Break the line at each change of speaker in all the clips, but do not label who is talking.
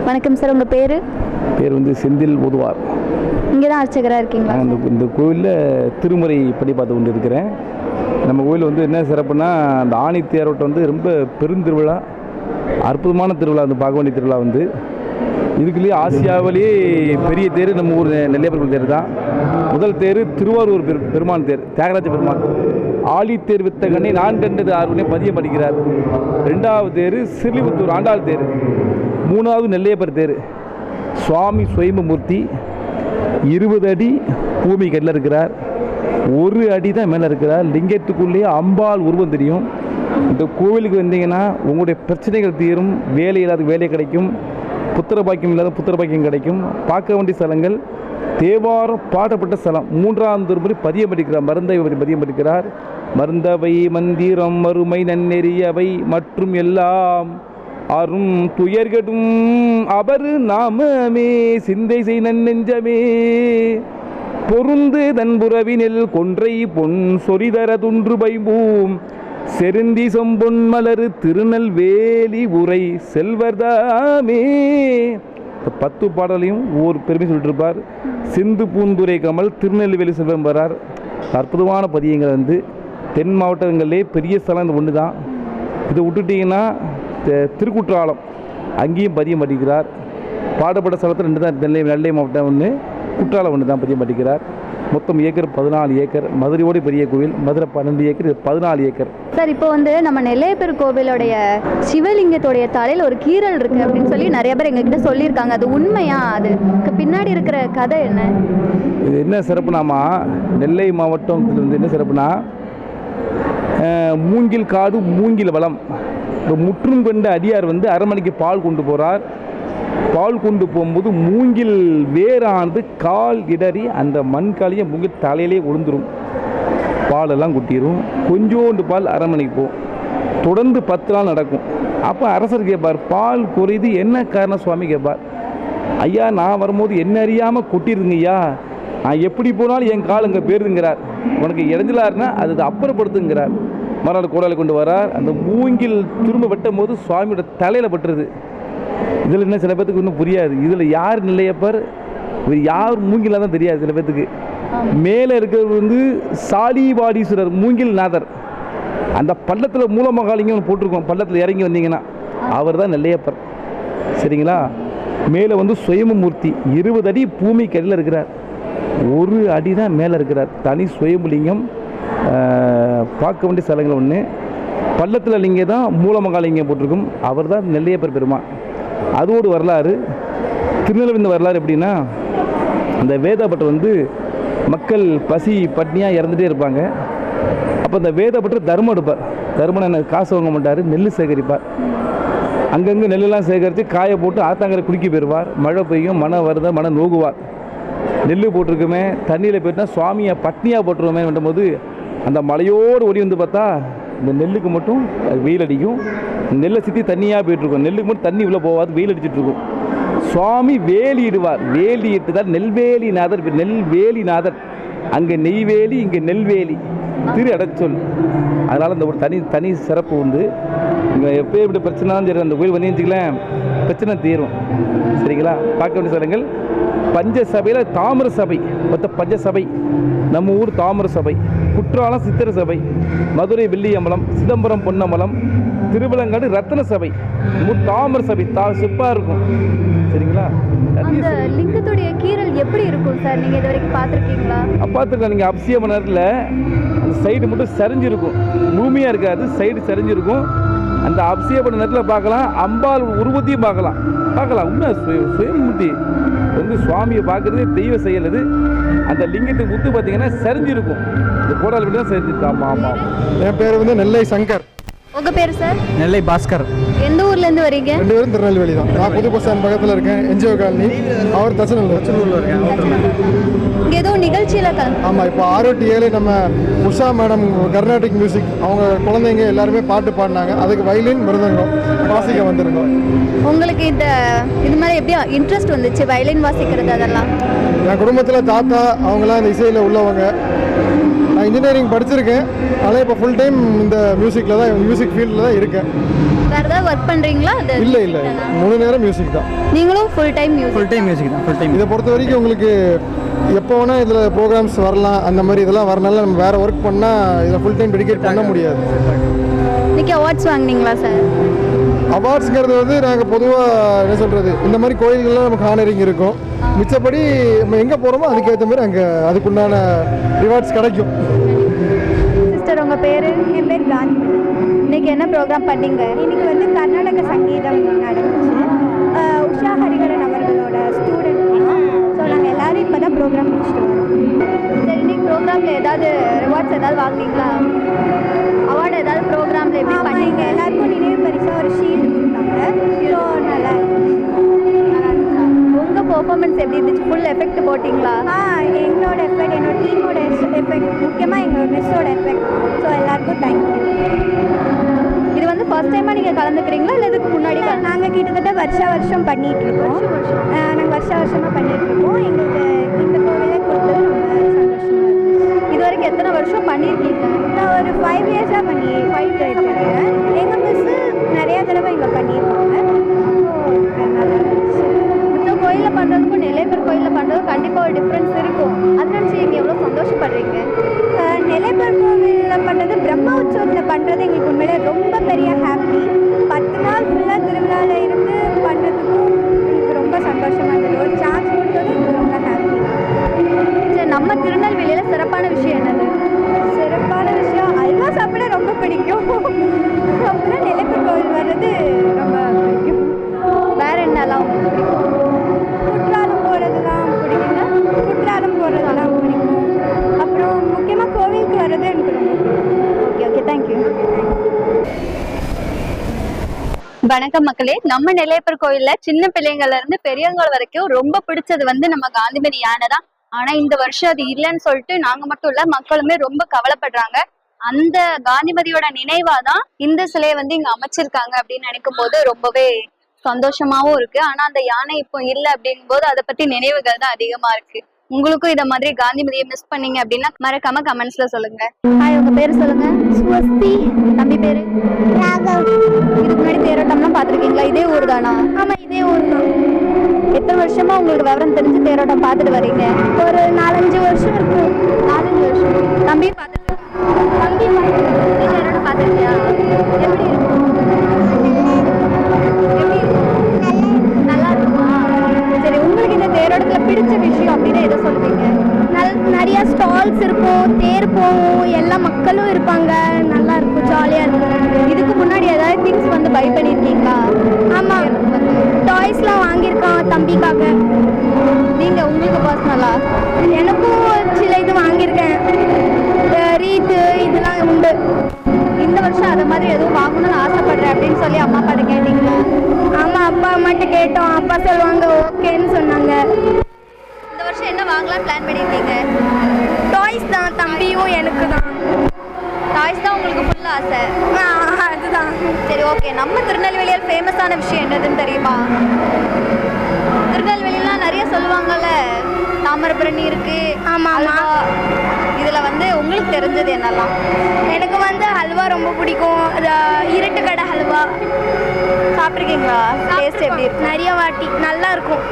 வணக்கம் சார், உங்கள் பேர்?
பேர் வந்து செந்தில் ஓதுவார்.
இங்கே தான் அர்ச்சகராக இருக்கீங்களா?
இந்த கோவிலில் திருமுறை படி பார்த்து கொண்டு இருக்கிறேன். நம்ம கோவில் வந்து என்ன சிறப்புனா, அந்த ஆணி தேரோட்டம் வந்து ரொம்ப பெருந்திருவிழா, அற்புதமான திருவிழா. வந்து பார்க்க வேண்டிய திருவிழா வந்து இதுக்குள்ளேயே ஆசியாவிலேயே பெரிய தேர் நம்ம ஊர் நெல்லையப்பர் தேர் தான். முதல் தேர் திருவாரூர் பெருமான் தேர், தியாகராஜ பெருமான். ஆழி தேர் வித்த கண்ணை நான் கண்டது ஆர்வனே பதியம் படிக்கிறார். ரெண்டாவது தேர் சிறுலிபுத்தூர் ஆண்டாள் தேர். மூணாவது நெல்லையப்பர் தேர். சுவாமி சுயம்புமூர்த்தி 20 அடி பூமி கல்ல இருக்கிறார், 1 அடி தான் மேலே இருக்கிறார். லிங்கத்துக்குள்ளேயே அம்பாள் உருவம் தெரியும். இந்த கோவிலுக்கு வந்தீங்கன்னா உங்களுடைய பிரச்சனைகள் தீரும், வேலை இல்லாத வேலை கிடைக்கும், புத்திர பாக்கியம் இல்லாத புத்திர பாக்கியம் கிடைக்கும். பார்க்க வேண்டிய ஸ்தலங்கள் தேவாரம் பாடப்பட்ட ஸ்தலம். 3ஆம் முறை பதியம் படிக்கிறார், மருந்தவை பதியம் படிக்கிறார். மருந்தவை மந்திரம் மறுமை நன்னெறியவை மற்றும் எல்லாம் அரும் துயர்கடும் அவரு நாமமே சிந்தை செய் நன்னெஞ்சமே பொருந்து தன்புறவினில் கொன்றை பொன் சொரிதர துன்று பைம்பூம் செருந்தி சொம்பொன் மலரு திருநெல்வேலி உரை செல்வர்தாமே. 10 பாடலையும் ஒவ்வொரு பெருமை சொல்லிட்டு இருப்பார். சிந்து பூந்துரை கமல் திருநெல்வேலி செல்வம் வரார். அற்புதமான பதியங்கள் வந்து தென் மாவட்டங்களிலே பெரிய ஸ்தலம் இந்த ஒன்று தான். இதை விட்டுட்டிங்கன்னா திருக்குற்றாலம், அங்கேயும் பதியம் படிக்கிறார். பாடப்பட்ட ஸ்தலத்தில் 2 தான், நெல்லை மாவட்டம் ஒன்று, குற்றாலம் ஒன்று தான் பதியம் படிக்கிறார். மொத்தம் ஏக்கர் 14 ஏக்கர். மதுரையோடு பெரிய கோவில், மதுரை 12 ஏக்கர், 14 ஏக்கர்.
சார், இப்போ வந்து நம்ம நெல்லையப்பர் கோவிலோடைய சிவலிங்கத்தோடைய தலையில் ஒரு கீரல் இருக்குது அப்படின்னு சொல்லி நிறைய பேர் எங்ககிட்ட சொல்லியிருக்காங்க. அது உண்மையா? அதுக்கு பின்னாடி இருக்கிற கதை என்ன?
இது என்ன சிறப்புனாமா, நெல்லை மாவட்டத்தில் வந்து என்ன சிறப்புனா, மூங்கில் காடு மூங்கில் வளம். முற்றும் கொண்ட அடியார் வந்து அரண்மனைக்கு பால் கொண்டு போகிறார். பால் கொண்டு போகும்போது மூங்கில் வேறானது கால் இடறி அந்த மண்காலியை மூங்கில் தலையிலே விழுந்துடும், பாலெல்லாம் குட்டிடும். கொஞ்சோண்டு பால் அரண்மனைக்கு போகும். தொடர்ந்து 10 நாள் நடக்கும். அப்போ அரசர் கேட்பார், பால் குறையுது, என்ன காரணம் சுவாமி கேட்பார். ஐயா, நான் வரும்போது என்ன அறியாமல் கொட்டிடுதுங்க ஐயா, நான் எப்படி போனாலும் என் கால் அங்கே போயிருதுங்கிறார். உனக்கு இடைஞ்சலாருன்னா அது அப்புறப்படுத்துங்கிறார். மறுநாள் கோடாலை கொண்டு வரார். அந்த மூங்கில் திரும்ப வெட்டும் போது சுவாமியோட தலையில் பட்டுருது. இதில் என்ன சில பேர்த்துக்கு இன்னும் புரியாது, இதில் யார் நெல்லையப்பர், யார் மூங்கிலாக தான் தெரியாது சில பேர்த்துக்கு. மேலே இருக்கிறவர் வந்து சாலிவாடீஸ்வரர் மூங்கில் நாதர். அந்த பள்ளத்தில் மூலமகாலிங்கம் போட்டிருக்கோம், பள்ளத்தில் இறங்கி வந்தீங்கன்னா அவர் தான் நெல்லையப்பர். சரிங்களா? மேலே வந்து சுயம்புமூர்த்தி 20 அடி பூமி கரையில் இருக்கிறார், 1 அடி தான் மேலே இருக்கிறார். தனி சுயம்புலிங்கம். பார்க்க வேண்டிய ஸ்தலங்கள் ஒன்று. பள்ளத்தில் லிங்கம் தான் மூலமகாலிங்கம் போட்டிருக்கும், அவர் தான் நெல்லையப்பர் பெருமான். அதோடு வரலாறு, திருநெல்வேலி வரலாறு எப்படின்னா, அந்த வேதப்பட்டர் வந்து மக்கள் பசி பட்னியாக இறந்துகிட்டே இருப்பாங்க. அப்போ அந்த வேதப்பட்டர் தர்மம் எடுப்பார். தர்மம் என்ன, காசு வாங்க மாட்டார், நெல் சேகரிப்பார். அங்கங்கே நெல்லெல்லாம் சேகரித்து காய போட்டு ஆத்தாங்கரை குடிக்க போயிடுவார். மழை பெய்யும், மன வருத மன நோகுவார். நெல் போட்டிருக்குமே, தண்ணியில் போயிட்டுனா சுவாமியை பட்னியாக போட்டுருவோமே பண்ணும்போது அந்த மலையோடு ஓடி வந்து பார்த்தா இந்த நெல்லுக்கு மட்டும் வெயில் அடிக்கும். நெல்லை சுற்றி தண்ணியாக போயிட்டுருக்கும், நெல்லுக்கு மட்டும் தண்ணி உள்ளே போகாது, வெயில் அடிச்சுட்ருக்கும். சுவாமி வேலியிடுவார். வேலியிட்டு தான் நெல்வேலிநாதர். நெல்வேலிநாதர், அங்கே நெய்வேலி, இங்கே நெல்வேலி, திரு அடைச்சொல். அதனால் அந்த ஒரு தனி சிறப்பு உண்டு. இங்கே எப்போ இப்படி பிரச்சனைனாலும் சரி, அந்த கோயில் வந்தீங்கன்னு பிரச்சனை தீரும். சரிங்களா? பார்க்க வேண்டிய ஸ்தலங்கள் பஞ்சசபையில் தாமிர சபை, மொத்த பஞ்சசபை. நம்ம ஊர் தாமிர சபை, குற்றாலம் சித்திர சபை, மதுரை வெள்ளியம்பலம், சிதம்பரம் பொன்னம்பலம், திருவிலங்காடு ரத்தன சபை, தாமிர சபை சிப்பாக இருக்கும். சரிங்களா?
அந்த லிங்கத்துடைய கீரல் எப்படி இருக்கும் சார்? நீங்கள் இது வரைக்கும் பார்த்துருக்கீங்களா?
பார்த்துருக்கேன். நீங்கள் அபிஷேக நேரத்தில் அந்த சைடு மட்டும் சரிஞ்சிருக்கும், பூமியாக இருக்காது, சைடு சரிஞ்சிருக்கும். அந்த அபிஷேக பண்ண நேரத்தில் பார்க்கலாம், அம்பாள் உருவத்தையும் பார்க்கலாம். உண்மை சுயமூர்த்தி வந்து சுவாமியை பார்க்குறதே தெய்வ செயலது. அந்த லிங்கத்தை முத்து பார்த்தீங்கன்னா சரிஞ்சிருக்கும். இந்த கோடால் விட்டு தான் சரிஞ்சிருக்கு. ஆமாம் ஆமாம்.
என் பேர் வந்து நெல்லை சங்கர்.
உங்கள் பேர் சார்?
நெல்லை பாஸ்கர்.
எந்த ஊர்லேருந்து வரீங்க?
2 பேரும் திருநெல்வேலி தான். நான் புது பஸ் ஸ்டாண்ட் பக்கத்தில் இருக்கேன், என்ஜிஓ காலனி. அவர் தச்சனூரில் இருக்கேன்.
இங்கே ஏதோ நிகழ்ச்சியில்
ஆமாம், இப்போ 6-7 நம்ம உஷா மேடம் கர்நாடிக் மியூசிக், அவங்க குழந்தைங்க எல்லாருமே பாட்டு பாடினாங்க. அதுக்கு வயலின் மிருதங்கம் வாசிக்க வந்திருந்தோம்.
உங்களுக்கு இது மாதிரி எப்படியா இன்ட்ரெஸ்ட் வந்துச்சு வயலின் வாசிக்கிறது? அதெல்லாம்
என் குடும்பத்தில் தாத்தா அவங்களாம் இந்த இசையில் உள்ளவங்க. நான் இன்ஜினியரிங் படிச்சிருக்கேன், ஆனால் இப்போ ஃபுல் டைம் இந்த மியூசிக்கில் தான், மியூசிக் ஃபீல்டில் தான் இருக்கேன்.
வேறு ஏதாவது ஒர்க் பண்ணுறீங்களா? அது
இல்லை இல்லை, முழு நேரம் மியூசிக் தான்.
நீங்களும் full time music?
Full time music தான், ஃபுல் டைம்.
இதை பொறுத்த வரைக்கும் உங்களுக்கு எப்போ வேணால் இதில் ப்ரோக்ராம்ஸ் வரலாம், அந்த மாதிரி இதெல்லாம் வரனால நம்ம வேறு ஒர்க் பண்ணால் இதில் ஃபுல் டைம் டெடிகேட் பண்ண முடியாது.
இன்னைக்கு அவார்ட்ஸ் வாங்கினீங்களா சார்?
அவார்ட்ஸ்ங்கிறது வந்து நாங்கள் பொதுவாக என்ன சொல்கிறது, இந்த மாதிரி கோயில்கள்லாம் நமக்கு ஹானரிங் இருக்கும். மிச்சப்படி நம்ம எங்கே போகிறோமோ அதுக்கேற்ற மாதிரி அங்கே அதுக்குண்டான ரிவார்ட்ஸ் கிடைக்கும்.
சிஸ்டர் உங்கள் பேர்?
என் பேர் காந்தி.
இன்னைக்கு என்ன ப்ரோக்ராம் பண்ணீங்க?
இன்னைக்கு வந்து கர்நாடக சங்கீதம் நடந்துச்சு. உஷா ஹரிகரன் அவர்களோட ஸ்டூடெண்ட். ஸோ நாங்கள் எல்லோரும் இப்போ தான் ப்ரோக்ராம் முடிச்சுட்டு வரோம்.
சரி, இன்னைக்கு ப்ரோக்ராமில் ஏதாவது ரிவார்ட்ஸ் ஏதாவது வாங்கினீங்களா? அவார்டு ஏதாவது ப்ரோக்ராமில் எப்படி பண்ணீங்க?
எல்லாருக்கும் நினைவு பரிசாக ஒரு ஷீல்டு கொடுத்தாங்க. ஸோ நல்லா
உங்கள் பெர்ஃபார்மன்ஸ் எப்படி இருந்துச்சு? ஃபுல் எஃபெக்ட் போட்டிங்களா?
எங்களோட எஃபெக்ட், என்னோட டீமோட எஃபெக்ட், முக்கியமாக எங்களோட மிஸ்ஸோட எஃபெக்ட். ஸோ எல்லாருக்கும் தேங்க்யூ.
இது வந்து ஃபர்ஸ்ட் டைமாக நீங்கள் கலந்துக்கிறீங்களா இல்லை இதுக்கு முன்னாடி?
நாங்கள் கிட்டத்தட்ட வருஷம் பண்ணிகிட்ருக்கோம். நாங்கள் வருஷமாக பண்ணிகிட்ருக்கோம். எங்களுக்கு இந்த கோவிலே கொடுத்தது ரொம்ப சந்தோஷமாக இருந்துச்சு.
இது வரைக்கும் எத்தனை வருஷம் பண்ணியிருக்கீங்க?
நான் ஒரு 5 இயர்ஸாக பண்ணியிருக்கேன். எங்கள் மிஸ்ஸு நிறையா தடவை இங்கே பண்ணியிருக்காங்க. நல்லா இருந்துச்சு.
இந்த கோயிலில் பண்ணுறதுக்கும் நெல்லையப்பர் கோயிலில் பண்ணுறதுக்கும் கண்டிப்பாக ஒரு டிஃப்ரென்ஸ் இருக்கும். அது நினச்சி நீங்கள் எவ்வளோ சந்தோஷப்படுறீங்க?
நெல்லையப்பர் கோவிலில் பண்ணது, பிரம்ம உற்சவத்தில் பண்ணுறது எங்களுக்கு உண்மையிலே ரொம்ப பெரிய ஹாப்பி. 10 நாள் ஃபுல்லாக திருவிழாவில் இருந்து பண்ணுறதுக்கும் எனக்கு ரொம்ப சந்தோஷமாக இருந்தது. ஒரு சான்ஸ் கொடுத்தது எனக்கு ரொம்ப ஹாப்பி.
சரி, நம்ம திருநெல்வேலியில் சிறப்பான விஷயம் என்னது?
சிறப்பான விஷயம் அல்வா சாப்பிட ரொம்ப பிடிக்கும். அப்புறம் நெல்லையப்பர் கோவில் வர்றது ரொம்ப பிடிக்கும்.
வேறு என்னெல்லாம் உங்களுக்கு பிடிக்கும்?
குற்றாலம் போகிறதுலாம் பிடிக்குங்க. குற்றாலம் போகிறதெல்லாம் பிடிக்கும். அப்புறம் முக்கியமாக கோவிலுக்கு வர்றது எனக்கு ரொம்ப பிடிக்கும்.
Okay, thank you. வணக்கம் மக்களே. நம்ம நெல்லையப்பர் கோயில்ல சின்ன பிள்ளைங்கள்ல இருந்து பெரியவங்க வரைக்கும் ரொம்ப பிடிச்சது வந்து நம்ம காந்திமதி யானை தான். ஆனா இந்த வருஷம் அது இல்லைன்னு சொல்லிட்டு நாங்க மட்டும் இல்ல, மக்களுமே ரொம்ப கவலைப்படுறாங்க. அந்த காந்திமதியோட நினைவாதான் இந்த சிலையை வந்து இங்க அமைச்சிருக்காங்க அப்படின்னு நினைக்கும் போது ரொம்பவே சந்தோஷமாவும் இருக்கு. ஆனா அந்த யானை இப்போ இல்ல அப்படிங்கும் போது அதை பத்தி நினைவுகள் தான் அதிகமா இருக்கு. உங்களுக்கும் இத மாதிரி காந்திமதியை மிஸ் பண்ணீங்க அப்படின்னா மறக்காம கமெண்ட்ஸ்ல சொல்லுங்க. ஹாய், உங்க பேரு சொல்லுங்க.
ஸ்வஸ்தி.
தம்பி பேரு?
ராகவ்.
இதுக்கு முன்னாடி தேரோட்டம்லாம் பாத்திருக்கீங்களா? இதே ஊர் தானா?
ஆமா, இதே ஊர் தான்.
எத்தனை வருஷமா உங்களுக்கு விவரம் தெரிஞ்சு தேரோட்டம் பார்த்துட்டு வரீங்க?
ஒரு 4-5 வருஷம் இருக்கும்.
4-5 வருஷம். தம்பி பார்த்துட்டு
தம்பி
தேரோட்டம் பார்த்துருக்கியா? எப்படி இருக்கும்? எப்படி இருக்கும்? நல்லா இருக்குமா? சரி, உங்களுக்கு இந்த தேரோட்டத்துல பிடிச்ச விஷயம் அப்படின்னு எதை சொல்லுவீங்க?
நிறைய ஸ்டால்ஸ் இருக்கும், தேர் போகும், எல்லா மக்களும் இருப்பாங்க. நல்லா இருக்கும், ஜாலியாக இருக்கும்.
இதுக்கு முன்னாடி ஏதாவது திங்ஸ் வந்து பை பண்ணியிருக்கீங்களா?
ஆமாம், டாய்ஸ்லாம் வாங்கியிருக்கான் தம்பிக்காக.
நீங்க உங்களுக்கு பர்சனலா?
எனக்கும் சில இது வாங்கியிருக்கேன். ரீட்டு இதெல்லாம் உண்டு.
இந்த வருஷம் அதை மாதிரி எதுவும் வாங்கணும்னு ஆசைப்படுறேன் அப்படின்னு சொல்லி அம்மா அப்பாட்ட கேட்டீங்களா?
ஆமாம், அப்பா அம்மாட்ட கேட்டோம். அப்பா சொல்லுவாங்க ஓகேன்னு சொன்னாங்க.
இந்த வருஷம் என்ன வாங்கலாம் பிளான் பண்ணியிருக்கீங்க?
டாய்ஸ் தான், தம்பியும் எனக்கு தான்.
டாய்ஸ் தான் உங்களுக்கு ஃபுல் ஆசை?
அதுதான்.
சரி, ஓகே. நம்ம திருநெல்வேலியில் ஃபேமஸான விஷயம் என்னதுன்னு தெரியுமா? திருநெல்வேலிலாம் நிறைய சொல்லுவாங்கல்ல, தாமிரபரணி இருக்கு.
ஆமாம்,
அல்வா. இதில் வந்து உங்களுக்கு தெரிஞ்சது என்னெல்லாம்?
எனக்கு வந்து ஹல்வா ரொம்ப பிடிக்கும். அது இருட்டு கடை ஹல்வா
சாப்பிட்ருக்கீங்களா? டேஸ்ட் எப்படி இருக்கு?
நிறைய வாட்டி நல்லா இருக்கும்.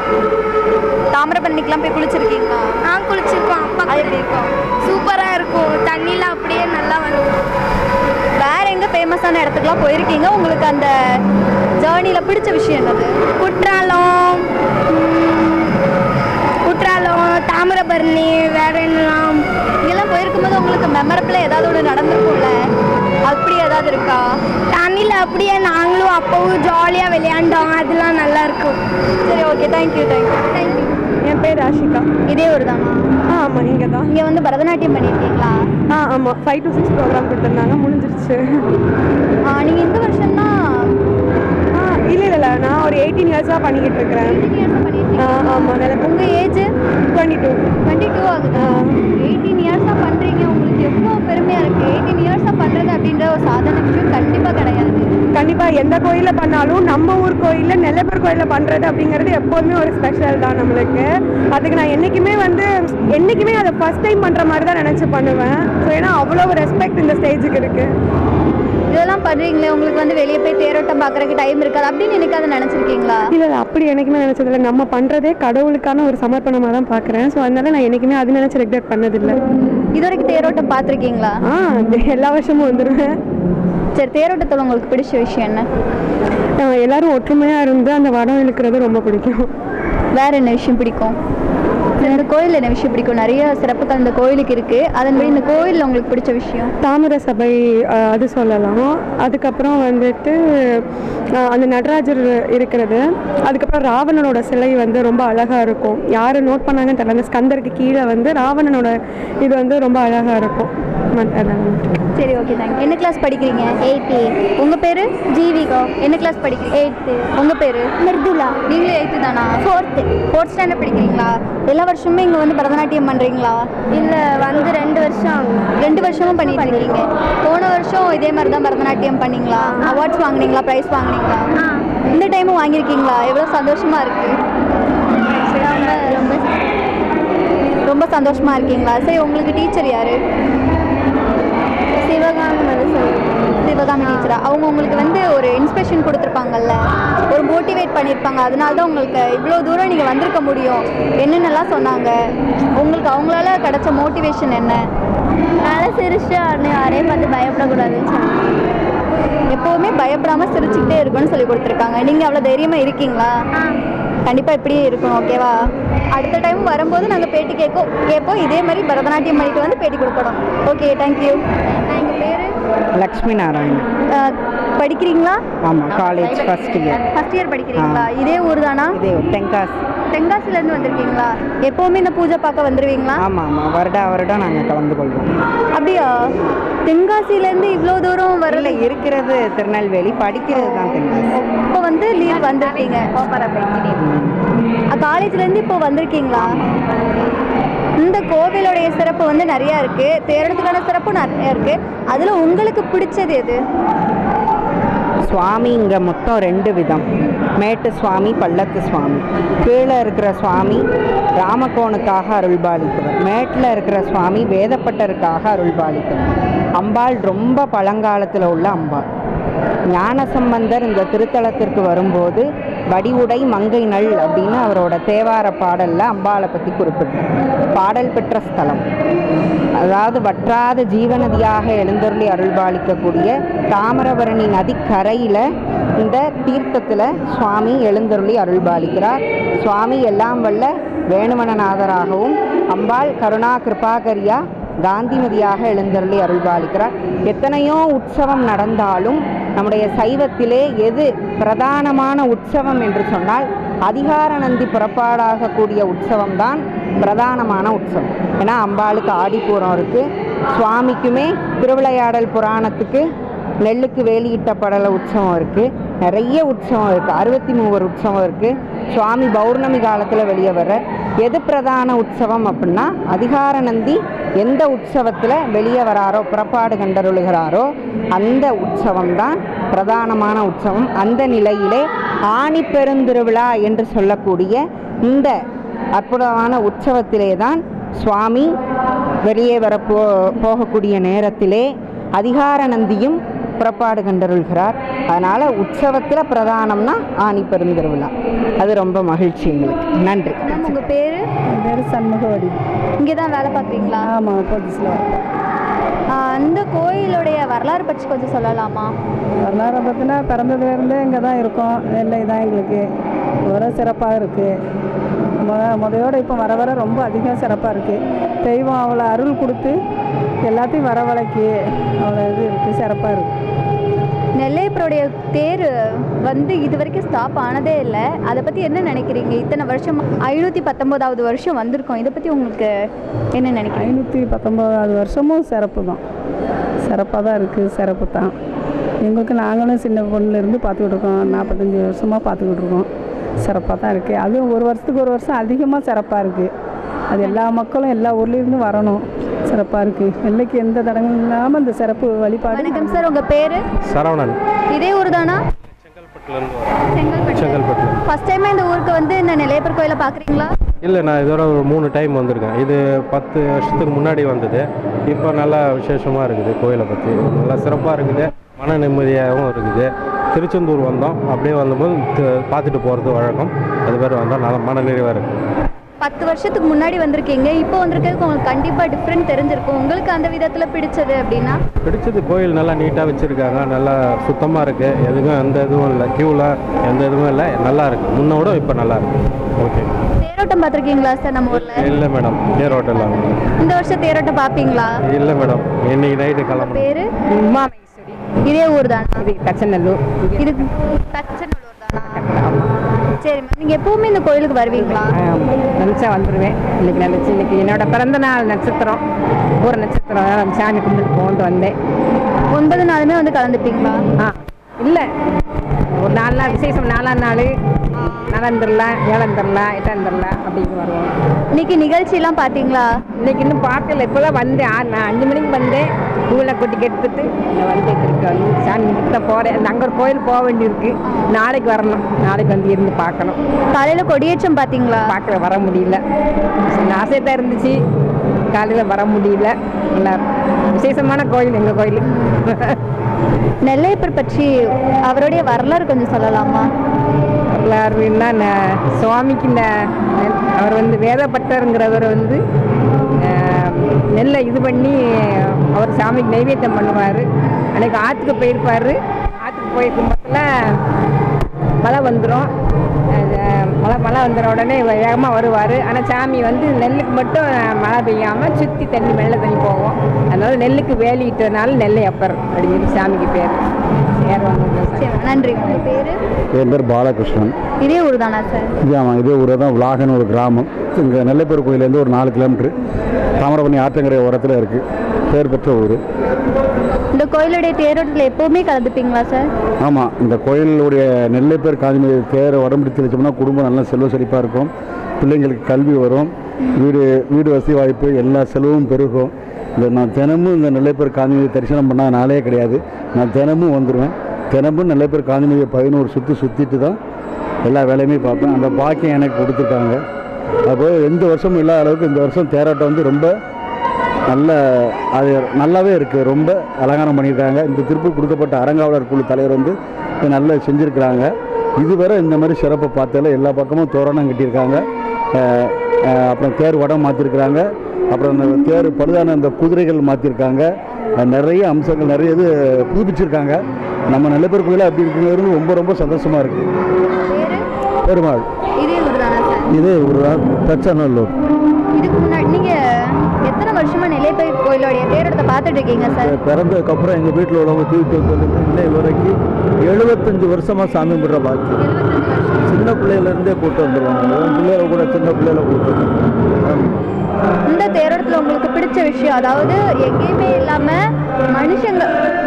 தாமிரபரணிக்கெலாம் போய் குளிச்சிருக்கீங்களா?
நான் குளிச்சிருக்கோம். அப்பா
அது எப்படி இருக்கும்?
சூப்பராக இருக்கும். தண்ணியில் அப்படியே நல்லா வரும்.
வேற எங்க ஃபேமஸான இடத்துக்குலாம் போயிருக்கீங்க? உங்களுக்கு அந்த ஜேர்னியில் பிடிச்ச விஷயம் என்னது?
குற்றாலம், தாமிரபரணி, வேற என்னலாம்
இங்கெல்லாம் போயிருக்கும்போது உங்களுக்கு மெமரபிளாக ஏதாவது ஒன்று நடந்திருக்கும்ல, அப்படி ஏதாவது இருக்கா?
தண்ணியில் அப்படியே நாங்களும் அப்பவும் ஜாலியாக விளையாண்டோம். அதெல்லாம் நல்லா இருக்கும்.
சரி, ஓகே, தேங்க்யூ.
என் பேர் ஆஷிகா.
இதே ஒரு தானா?
ஆமாம், இங்கே தான்.
இங்கே வந்து பரதநாட்டியம் பண்ணியிருக்கீங்களா?
ஆமாம், 5 to 6 ப்ரோக்ராம் கொடுத்துருந்தாங்க, முடிஞ்சிருச்சு.
நீங்கள் இந்த வருஷம் தான்?
இல்லை, நான் ஒரு 18 இயர்ஸாக பண்ணிக்கிட்டு இருக்கிறேன். ஆமாம்.
உங்கள் ஏஜ்?
22
ஆகுதா? 18 இயர்ஸாக பண்ணுறீங்க. உங்களுக்கு எவ்வளோ பெருமையாக இருக்குது. 18 இயர்ஸாக பண்ணுறது அப்படின்ற ஒரு சாதாரண விஷயம் கண்டிப்பாக கிடையாது.
கண்டிப்பாக எந்த கோயிலில் பண்ணாலும் நம்ம ஊர் கோயிலில் நெல்லையப்பர் கோயிலில் பண்ணுறது அப்படிங்கிறது எப்போதுமே ஒரு ஸ்பெஷல் தான் நம்மளுக்கு. அதுக்கு நான் என்றைக்குமே அதை ஃபஸ்ட் டைம் பண்ணுற மாதிரி தான் நினச்சி பண்ணுவேன். ஸோ ஏன்னா அவ்வளோ ரெஸ்பெக்ட் இந்த ஸ்டேஜுக்கு இருக்குது.
இதெல்லாம் பண்றீங்களே, உங்களுக்கு வந்து வெளியே போய் தேரோட்டம் பார்க்கறதுக்கு டைம் இருக்காது அப்படின்னு எனக்கு அதை நினைச்சிருக்கீங்களா?
இல்லை அப்படி என்றைக்குமே நினச்சதில்லை. நம்ம பண்ணுறதே கடவுளுக்கான ஒரு சமர்ப்பணமாக தான் பார்க்குறேன். ஸோ அதனால நான் என்றைக்குமே அது நினச்சி ரெக்ரெட் பண்ணதில்லை.
இது வரைக்கும் தேரோட்டம் பார்த்துருக்கீங்களா?
எல்லா வருஷமும் வந்துடுவேன்.
சரி, தேரோட்டத்தில் உங்களுக்கு பிடிச்ச விஷயம் என்ன?
எல்லாரும் ஒற்றுமையாக இருந்து அந்த வடம் இழுக்கிறது ரொம்ப பிடிக்கும்.
வேற என்ன விஷயம் பிடிக்கும்? இந்த கோயிலில் என்ன விஷயம் பிடிக்கும்? நிறைய சிறப்புகள் இந்த கோயிலுக்கு இருக்கு. அதன்படி இந்த கோயிலில் உங்களுக்கு பிடிச்ச விஷயம்?
தாமிர சபை அது சொல்லலாம். அதுக்கப்புறம் வந்துட்டு அந்த நடராஜர் இருக்கிறது. அதுக்கப்புறம் ராவணனோட சிலை வந்து ரொம்ப அழகாக இருக்கும். யார் நோட் பண்ணாங்கன்னு தெரியல, அந்த ஸ்கந்தருக்கு கீழே வந்து ராவணனோட இது வந்து ரொம்ப அழகாக இருக்கும்.
சரி, ஓகே, தேங்க்யூ. என்ன கிளாஸ் படிக்கிறீங்க? 8th. உங்கள் பேர்? ஜீவிகா. என்ன கிளாஸ் படிக்கிறீங்க? 8th. உங்கள் பேர்? மிர்துலா. நீங்களும் 8th தானா? 4th ஸ்டாண்டர்ட் படிக்கிறீங்களா? எல்லா வருஷமுமே இங்கே வந்து பரதநாட்டியம் பண்ணுறீங்களா? இல்லை, வந்து 2 வருஷம். 2 வருஷமும் பண்ணிட்டு இருக்கீங்க. போன வருஷம் இதே மாதிரி தான் பரதநாட்டியம் பண்ணீங்களா? அவார்ட்ஸ் வாங்கினீங்களா? ப்ரைஸ் வாங்கினீங்களா? இந்த டைமும் வாங்கியிருக்கீங்களா? எவ்வளோ சந்தோஷமாக இருக்குது? ரொம்ப சந்தோஷமாக இருக்கீங்களா? சரி, உங்களுக்கு டீச்சர் யார்? சிவகாமி டீச்சரா? அவங்க உங்களுக்கு வந்து ஒரு இன்ஸ்பிரேஷன் கொடுத்துருப்பாங்கல்ல, ஒரு மோட்டிவேட் பண்ணியிருப்பாங்க. அதனால தான் உங்களுக்கு இவ்வளோ தூரம் நீங்கள் வந்திருக்க முடியும். என்னென்னலாம் சொன்னாங்க உங்களுக்கு? அவங்களால கிடைச்ச மோட்டிவேஷன் என்ன? நல்லா சிரிச்சு யாரையும் பார்த்து பயப்படக்கூடாதுன்னு சொன்னாங்க. எப்போவுமே பயப்படாமல் சிரிச்சுக்கிட்டே இருக்குன்னு சொல்லி கொடுத்துருக்காங்க. நீங்கள் அவ்வளோ தைரியமாக இருக்கீங்களா? கண்டிப்பாக இப்படியே இருக்கணும், ஓகேவா? அடுத்த டைம் வரும்போது நாங்கள் பேட்டி கேட்போம். இதே மாதிரி பரதநாட்டியம் பண்ணிட்டு வந்து பேட்டி கொடுக்கணும். Okay, thank you. எங்கள் பேர்
லக்ஷ்மி நாராயணன்.
படிக்கிறீங்களா?
ஆமாம், காலேஜ் ஃபர்ஸ்ட் இயர்
படிக்கிறீங்களா? இதே ஊர் தானா?
இதே தென்காசி.
தென்காசிலேருந்து வந்திருக்கீங்களா? எப்போவுமே இந்த பூஜை பார்க்க வந்துடுவீங்களா?
ஆமாம், வருடம் நாங்கள் கலந்து கொள்வோம்.
அப்படியா? தென்காசிலேருந்து இவ்வளோ தூரம் வரல.
இருக்கிறது திருநெல்வேலி, படிக்கிறது தான் தென்காசி.
இப்போ வந்து லீவ் வந்திருக்கீங்க. காலேஜ்லேருந்து இப்போ வந்திருக்கீங்களா? இந்த கோவிலுடைய சிறப்பு வந்து நிறையா இருக்குது. தேரோட்டத்துக்கான சிறப்பு நிறையா இருக்குது. அதில் உங்களுக்கு பிடிச்சது எது?
சுவாமி இங்கே மொத்தம் 2 விதம். மேட்டு சுவாமி, பள்ளத்து சுவாமி. கீழே இருக்கிற சுவாமி ராமகோனுக்காக அருள்பாலித்தவர். மேட்டில் இருக்கிற சுவாமி வேதப்பட்டருக்காக அருள்பாலித்தவர். அம்பாள் ரொம்ப பழங்காலத்தில் உள்ள அம்பாள். ஞானசம்பந்தர் இந்த திருத்தலத்திற்கு வரும்போது வடிவுடை மங்கை நள் அப்படின்னு அவரோட தேவார பாடலில் அம்பாளை பற்றி குறிப்பிட்டார். பாடல் பெற்ற ஸ்தலம். அதாவது வற்றாத ஜீவநதியாக எழுந்தருளி அருள்பாலிக்கக்கூடிய தாமிரபரணி நதிக்கரையில் இந்த தீர்த்தத்தில் சுவாமி எழுந்தருளி அருள்பாலிக்கிறார். சுவாமி எல்லாம் வல்ல வேணுமனநாதராகவும் அம்பாள் கருணா கிருபாகரியா காந்திமதியாக எழுந்தருளி அருள்பாலிக்கிறார். எத்தனையோ உற்சவம் நடந்தாலும் நம்முடைய சைவத்திலே எது பிரதானமான உற்சவம் என்று சொன்னால் அதிகார நந்தி புறப்பாடாகக்கூடிய உற்சவம் தான் பிரதானமான உற்சவம். ஏன்னா அம்பாளுக்கு ஆடிப்பூரம் இருக்குது, சுவாமிக்குமே திருவிளையாடல் புராணத்துக்கு நெல்லுக்கு வேலியிட்ட படல உற்சவம் இருக்குது, நிறைய உற்சவம் இருக்குது, 63 உற்சவம் இருக்குது. சுவாமி பௌர்ணமி காலத்தில் வெளியே வர்ற எது பிரதான உற்சவம் அப்படின்னா அதிகார நந்தி எந்த உற்சவத்தில் வெளியே வராரோ, புறப்பாடு கண்டருளுகிறாரோ அந்த உற்சவம் தான் பிரதானமான உற்சவம். அந்த நிலையிலே ஆணி பெருந்திருவிழா என்று சொல்லக்கூடிய இந்த அற்புதமான உற்சவத்திலே தான் சுவாமி வெளியே போகக்கூடிய நேரத்திலே அதிகார நந்தியும் புறப்பாடு கண்டருள்கிறார். அதனால் உற்சவத்தில் பிரதானம்னா ஆணி பெருந்திருவிழா. அது ரொம்ப மகிழ்ச்சி எங்களுக்கு. நன்றி.
உங்கள் பேர்?
என் பேர் சண்முகவடி.
இங்கே தான் வேலை பார்க்குறீங்களா?
ஆமாம், போலீஸில்.
அந்த கோயிலுடைய வரலாறு பற்றி கொஞ்சம் சொல்லலாமா?
வரலாறை பற்றினா பிறந்ததுலேருந்தே இங்கே தான் இருக்கோம். நெல்லை தான் எங்களுக்கு வர சிறப்பாக இருக்குது. முதையோடு இப்போ வர வர ரொம்ப அதிகம் சிறப்பாக இருக்குது. தெய்வம் அவளை அருள் கொடுத்து எல்லாத்தையும் வரவழைக்கி அவ்வளோ இது இருக்குது, சிறப்பாக இருக்குது.
நெல்லையப்பருடைய தேர் வந்து இது வரைக்கும் ஸ்டாப் ஆனதே இல்லை. அதை பற்றி என்ன நினைக்கிறீங்க? இத்தனை வருஷம் 519வது வருஷம் வந்திருக்கோம். இதை பற்றி உங்களுக்கு என்ன நினைக்கிறீங்க?
519வது வருஷமும் சிறப்பு தான், சிறப்பாக தான் இருக்குது, சிறப்பு தான். எங்களுக்கு நாங்களும் சின்ன பொண்ணுலேருந்து பார்த்துக்கிட்டு இருக்கோம், 45 வருஷமாக பார்த்துக்கிட்டு இருக்கோம். சிறப்பாக தான் இருக்குது. அதுவும் ஒரு வருஷத்துக்கு ஒரு வருஷம் அதிகமாக சிறப்பாக இருக்குது. அது எல்லா மக்களும் எல்லா ஊர்லேருந்து வரணும், சிறப்பாக இருக்குது. வெள்ளைக்கு எந்த தடங்களும் இல்லாமல் இந்த சிறப்பு வழிபாடு.
வணக்கம் சார், உங்க பேரு?
சரவணன்.
இதே ஊர் தானா? செங்கல்பட்டு. ஃபர்ஸ்ட் டைமா இந்த ஊருக்கு வந்து இந்த நெல்லையப்பர் கோயிலை பார்க்குறீங்களா?
இல்லை, நான் இதோட ஒரு 3 டைம் வந்திருக்கேன். இது 10 வருஷத்துக்கு முன்னாடி வந்தது. இப்போ நல்லா விசேஷமாக இருக்குது. கோயிலை பற்றி நல்லா சிறப்பாக இருக்குது, மன நிம்மதியாகவும் இருக்குது. திருச்செந்தூர் வந்தோம், அப்படியே வந்தபோது பார்த்துட்டு போகிறது வழக்கம். அது பேர் வந்தோம், நல்லா மன நிறைவாக இருக்குது.
10 வருஷத்துக்கு முன்னாடி வந்திருக்கீங்க, இப்போ வந்திருக்கிறதுக்கு உங்களுக்கு கண்டிப்பாக டிஃப்ரெண்ட் தெரிஞ்சிருக்கும். உங்களுக்கு அந்த விதத்தில் பிடிச்சது அப்படின்னா?
பிடிச்சது கோயில் நல்லா நீட்டாக வச்சுருக்காங்க, நல்லா சுத்தமாக இருக்குது, எதுவும் எந்த இதுவும் இல்லை, க்யூலாம் எந்த இதுவும் இல்லை, நல்லா இருக்குது. முன்னோட இப்போ நல்லா இருக்குது. ஓகே.
தேரோட்டம் பார்த்துருக்கீங்களா சார் நம்ம ஊரில்?
இல்லை மேடம், தேரோட்டம் இல்லை.
இந்த வருஷம் தேரோட்டம் பார்ப்பீங்களா?
இல்லை மேடம், இன்னைக்கு நைட்டு கிளம்ப.
பேர்?
உமாமேஸ்வரி.
இதே ஊர் தானா?
இது தச்சநல்லூர்.
இது தச்சநல்லூர் தானா? சரி மேம், நீங்கள் எப்பவுமே இந்த கோயிலுக்கு வருவீங்களா?
நினச்சா வந்துடுவேன். இன்னைக்கு நினச்சி இன்னைக்கு என்னோட பிறந்த நாள் நட்சத்திரம், ஒரு நட்சத்திரம் சாமி கும்பிட்டு போந்து வந்தேன்.
9 நாளுமே வந்து கலந்துப்பீங்களா?
இல்லை, ஒரு 4 நாள் விசேஷம், 4ஆம் நாள் நலந்துடலாம், 7ஆம் தரலாம், 8ஆம் தரலாம் அப்படின்னு வருவோம்.
இன்னைக்கு நிகழ்ச்சியெல்லாம் பார்த்தீங்களா?
இன்னைக்கு இன்னும் பார்க்கல, இப்போ தான் வந்தேன். நான் 5 மணிக்கு வந்தேன், பூவில் கொட்டி எடுத்துட்டு இந்த வந்து திருப்பி வந்து சாமி கும்பிட்டு தான் போகிறேன். அங்கே ஒரு கோயில் போக வேண்டியிருக்கு, நாளைக்கு வரணும். நாளைக்கு வந்து இருந்து பார்க்கணும்.
காலையில் கொடியேற்றம் பார்த்தீங்களா?
பார்க்கல, வர முடியல. ஆசை தான் இருந்துச்சு, காலையில் வர முடியல. நல்லா விசேஷமான கோயில் எங்கள் கோயில்.
நெல்லையப்பர் பற்றி அவருடைய வரலாறு கொஞ்சம் சொல்லலாமா?
வரலாறுன்னா சுவாமிக்கு அவர் வந்து வேதப்பட்டருங்கிறவர் வந்து நெல்லை இது பண்ணி அவர் சாமிக்கு நைவேத்தியம் பண்ணுவார். அன்றைக்கி ஆற்றுக்கு போயிருப்பார். ஆற்றுக்கு போய் கும்பத்தில் மழை வந்துடும். மழை வந்துட உடனே வேகமாக வருவார். ஆனால் சாமி வந்து நெல்லுக்கு மட்டும் மழை பெய்யாமல் சுற்றி தண்ணி வெள்ளை தண்ணி போகும். அதனால நெல்லுக்கு வேலியிட்டதுனால நெல்லையப்பர் அப்படின்னு சாமிக்கு பேர்.
நன்றி. உங்கள் பேர்?
என் பேர் பாலகிருஷ்ணன்.
இதே ஊர் தானா சார்?
ஆமாம், இதே ஊர் தான். விலாகன்னு ஒரு கிராமம். இங்கே நெல்லைப்பர் கோயிலேருந்து ஒரு 4 கிலோமீட்டர் தாமிரபரணி ஆற்றங்கரை ஓரத்தில் இருக்குது. பேர் பெற்ற ஊர்.
இந்த கோயிலுடைய தேரோட்டத்தில் எப்போவுமே கலந்துப்பீங்களா சார்?
ஆமாம், இந்த கோயிலுடைய நெல்லைப்பர் காஞ்சி தேரை உடம்பிடித்து வச்சோம்னா குடும்பம் நல்லா செல்வ செழிப்பாக இருக்கும். பிள்ளைங்களுக்கு கல்வி வரும், வீடு வசதி வாய்ப்பு எல்லா செலவும் பெருகும். நான் தினமும் இந்த நெல்லைப்பர் காஞ்சி தரிசனம் பண்ணால் நாளே கிடையாது. நான் தினமும் வந்துடுவேன். தினமும் நெல்லைப்பர் காஞ்சி 11 சுற்றிட்டு தான் எல்லா வேலையுமே பார்ப்பேன். அந்த பாக்கியம் எனக்கு கொடுத்துருக்காங்க. அப்போது எந்த வருஷமும் இல்லாத அளவுக்கு இந்த வருஷம் தேரோட்டம் வந்து ரொம்ப அது நல்லாவே இருக்குது. ரொம்ப அலங்காரம் பண்ணியிருக்காங்க. இந்த திருப்பூர் கொடுக்கப்பட்ட அறங்காவலர் குழு தலைவர் வந்து நல்லா செஞ்சுருக்கிறாங்க. இதுவரை இந்த மாதிரி சிறப்பை பார்த்ததில் எல்லா பக்கமும் தோரணம் கட்டியிருக்காங்க. அப்புறம் தேர் வடம் மாற்றிருக்கிறாங்க. அப்புறம் அந்த தேர் பழுதான அந்த குதிரைகள் மாற்றிருக்காங்க. நிறைய அம்சங்கள், நிறைய இது புதுப்பிச்சிருக்காங்க. நம்ம நெல்லைப்பர் கோயிலில் அப்படி இருக்கிறது ரொம்ப ரொம்ப சந்தோஷமாக இருக்குது. பெருமாள். இதே ஊர் தான், தச்சநல்லூர்.
இதுக்கு முன்னாடி நீங்கள் எத்தனை வருஷமாக நெல்லைப்பர் கோயிலோடைய தேரோட்டத்தை பார்த்துட்டு இருக்கீங்க சார்?
பிறந்ததுக்கப்புறம் எங்கள் வீட்டில் உள்ளவங்க தூக்கிட்டு வந்து இன்னை வரைக்கும் 75 வருஷமாக சாமி கும்பிட்ற பாக்கி. சின்ன பிள்ளையிலேருந்தே கூப்பிட்டு வந்துடுவாங்க. பிள்ளைகளை கூட சின்ன பிள்ளைகளை கூப்பிட்டு வந்துடுவாங்க.
இந்த தேரோட்டத்தில் உங்களுக்கு பிடிச்ச விஷயம், அதாவது எங்கேயுமே இல்லாமல்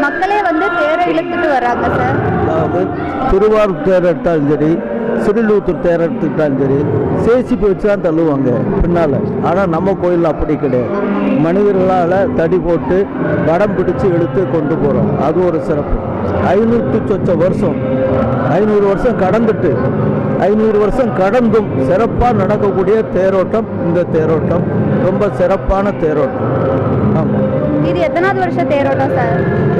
மக்களே வந்து தேரை இழுத்துட்டு வர்றாங்க சார்.
அதாவது திருவாரூர் தேர் எடுத்தாலும் சரி, சிறுலூத்தூர் தேர் எடுத்துக்கிட்டாலும் சரி, சேசிப்பு வச்சு தான் தள்ளுவாங்க பின்னால். ஆனால் நம்ம கோயிலில் அப்படி கிடையாது. மனிதர்களால் தடி போட்டு வடம் பிடிச்சி இழுத்து கொண்டு போகிறோம். அது ஒரு சிறப்பு. 500 வருஷம் 500 வருஷம் கடந்துட்டு 500 வருஷம் கடந்தும் சிறப்பாக நடக்கக்கூடிய தேரோட்டம் இந்த தேரோட்டம். ரொம்ப சிறப்பான தேரோட்டம். ஆமாம்.
இது எத்தனாவது வருஷம் தேரோட்டம் சார்?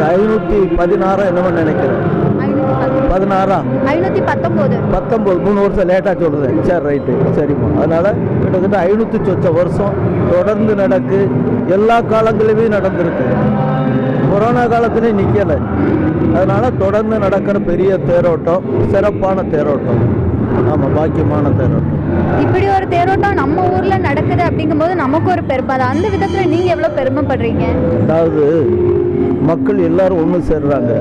516 என்னமோ நினைக்கிறேன்.
519
3 வருஷம் லேட்டாக சொல்லுறேன். சரி, ரைட்டு, சரிம்மா. அதனால் கிட்டத்தட்ட 500 வருஷம் தொடர்ந்து நடக்கு. எல்லா காலங்களிலுமே நடந்திருக்கு. கொரோனா காலத்துலேயும் நிற்கலை. அதனால் தொடர்ந்து நடக்கிற பெரிய தேரோட்டம், சிறப்பான தேரோட்டம். ஆமாம், பாக்கியமான தேரோட்டம்.
இப்படி ஒரு தேரோட்டம் நம்ம ஊரில் நடக்குது அப்படிங்கும்போது நமக்கு ஒரு பெருமை. அந்த விதத்தில் நீங்கள் எவ்வளோ பெருமைப்படுறீங்க?
அதாவது மக்கள் எல்லாரும் ஒன்று சேர்றாங்க.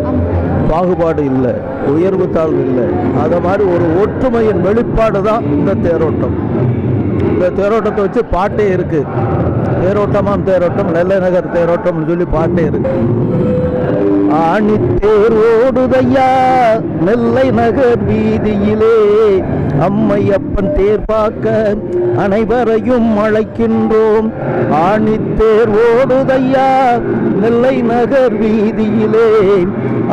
பாகுபாடு இல்லை, உயர்வு தாழ்வு இல்லை. அதை மாதிரி ஒரு ஒற்றுமையின் வெளிப்பாடு தான் இந்த தேரோட்டம். இந்த தேரோட்டத்தை வச்சு பாட்டே இருக்குது. தேரோட்டமான தேரோட்டம், நெல்லை நகர் தேரோட்டம்னு சொல்லி பாட்டே இருக்கு. ஆணி தேர் ஓடுதையா நெல்லை நகர் வீதியிலே,
அம்மையப்பன் தேர் பார்க்க அனைவரையும் அழைக்கின்றோம். ஆணித்தேர் ஓடுதையா நெல்லை நகர் வீதியிலே,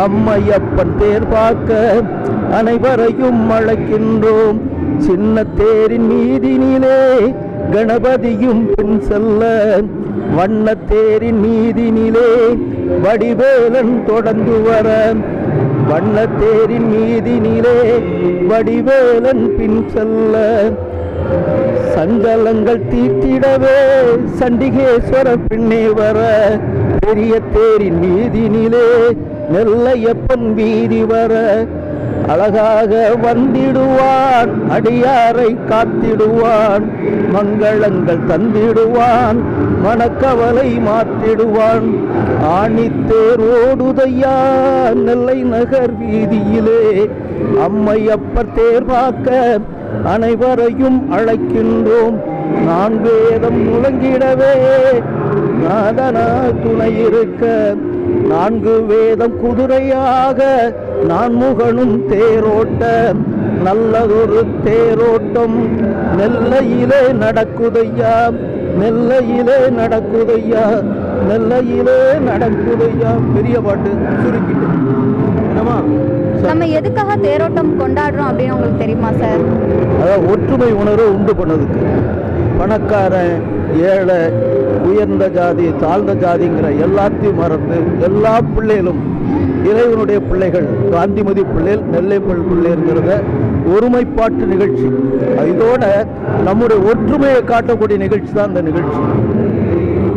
அம்மையப்பன் தேர் பார்க்க அனைவரையும் அழைக்கின்றோம். சின்ன தேரின் மீதினிலே கணபதியும் பின் செல்ல, வண்ணத்தேரின் மீதினிலே வடிவேலன் தொடர்ந்து வர, வண்ணத்தேரின் மீதினிலே வடிவேலன் பின் செல்ல, சஞ்சலங்கள் தீர்த்திடவே சண்டிகேஸ்வர பின்னே வர, பெரிய தேரின் மீதினிலே நெல்லையப்பன் வீதி வர, அழகாக வந்திடுவான் அடியாரை காத்திடுவான், மங்களங்கள் தந்திடுவான் மனக்கவலை மாற்றிடுவான். ஆணித்தேர் ஓடுதையா நெல்லை நகர் வீதியிலே, அம்மையப்பர் தேர் பார்க்க அனைவரையும் அழைக்கின்றோம். நான் வேதம் முழங்கிடவே நாதனா துணை இருக்க, நான்கு வேதம் குதிரையாக நான் முகனும் தேரோட்ட, நல்லதொரு தேரோட்டம் நெல்லையிலே நடக்குதையா, நெல்லையிலே நடக்குதையா, நெல்லையிலே நடக்குதையா. பெரிய பாட்டு சுருக்கிட்டு என்னமா
நம்ம எதுக்காக தேரோட்டம் கொண்டாடுறோம் அப்படின்னு உங்களுக்கு தெரியுமா சார்?
அதான் ஒற்றுமை உணர்வு உண்டு பண்ணதுக்கு. பணக்காரன் ஏழை உயர்ந்த ஜாதி தாழ்ந்த ஜாதிங்கிற எல்லாத்தையும் மறந்து எல்லா பிள்ளைகளும் இறைவனுடைய பிள்ளைகள், காந்திமதி பிள்ளைகள், நெல்லைப்பள் பிள்ளைங்கிறத ஒருமைப்பாட்டு நிகழ்ச்சி. இதோட நம்முடைய ஒற்றுமையை காட்டக்கூடிய நிகழ்ச்சி தான் இந்த நிகழ்ச்சி.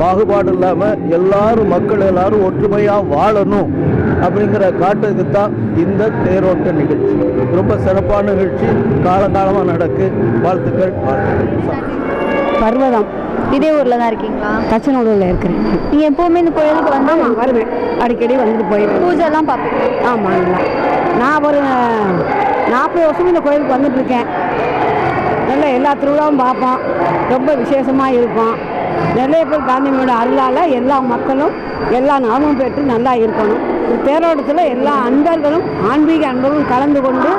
பாகுபாடு இல்லாமல் எல்லாரும் மக்கள் எல்லாரும் ஒற்றுமையாக வாழணும் அப்படிங்கிற காட்டுறதுக்கு தான் இந்த தேரோட்ட நிகழ்ச்சி. ரொம்ப சிறப்பான நிகழ்ச்சி, காலகாலமாக நடக்கு. வாழ்த்துக்கள், வாழ்த்துக்கள்.
பர்வதம்
இதே ஊர்ல தான் இருக்கீங்களா?
தச்சனூரில் இருக்கிறேன்.
நீங்க எப்பவுமே இந்த கோயிலுக்கு வந்து
வருவேன், அடிக்கடி வந்துட்டு போயிடுவேன்.
பூஜை எல்லாம் பார்ப்பீங்க?
ஆமாம், நான் ஒரு 40 வருஷம் இந்த கோயிலுக்கு வந்துட்டு இருக்கேன். நல்லா எல்லா திருவிழாவும் பார்ப்போம், ரொம்ப விசேஷமாக இருக்கும். நெல்லையப்பர் காந்தியோட அருளால் எல்லா மக்களும் எல்லா நாமும் பெற்று நல்லா இருக்கணும். தேரோட்டத்தில் எல்லா அன்பர்களும் ஆன்மீக அன்பர்களும் கலந்து கொண்டு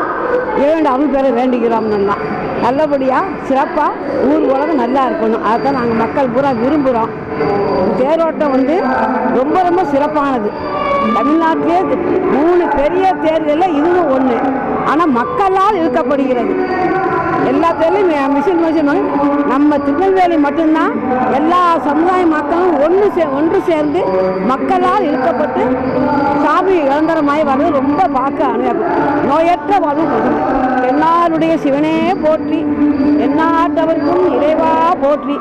இரண்டு அருள் பெற வேண்டுகிறோம். நல்லா நல்லபடியாக சிறப்பாக ஊர் உலகம் நல்லா இருக்கணும். அதைத்தான் நாங்கள் மக்கள் பூரா விரும்புகிறோம். தேரோட்டம் வந்து ரொம்ப ரொம்ப சிறப்பானது. தமிழ்நாட்டிலே 3 பெரிய தேர்களில் இதுவும் ஒன்று. ஆனால் மக்களால் இழுக்கப்படுகிறது. எல்லா தேர்லையும் மிஷின் நம்ம திருநெல்வேலி மட்டும்தான் எல்லா சமுதாய மக்களும் ஒன்று சேர்ந்து மக்களால் இழுக்கப்பட்டு சாமி இளந்தரமாய் வர்றது ரொம்ப பார்க்க அனுபவம். நோயற்ற வாழ்வு எல்லாருடைய சிவனே போற்றி, எந்நாட்டவர்க்கும் இறைவா போற்றி,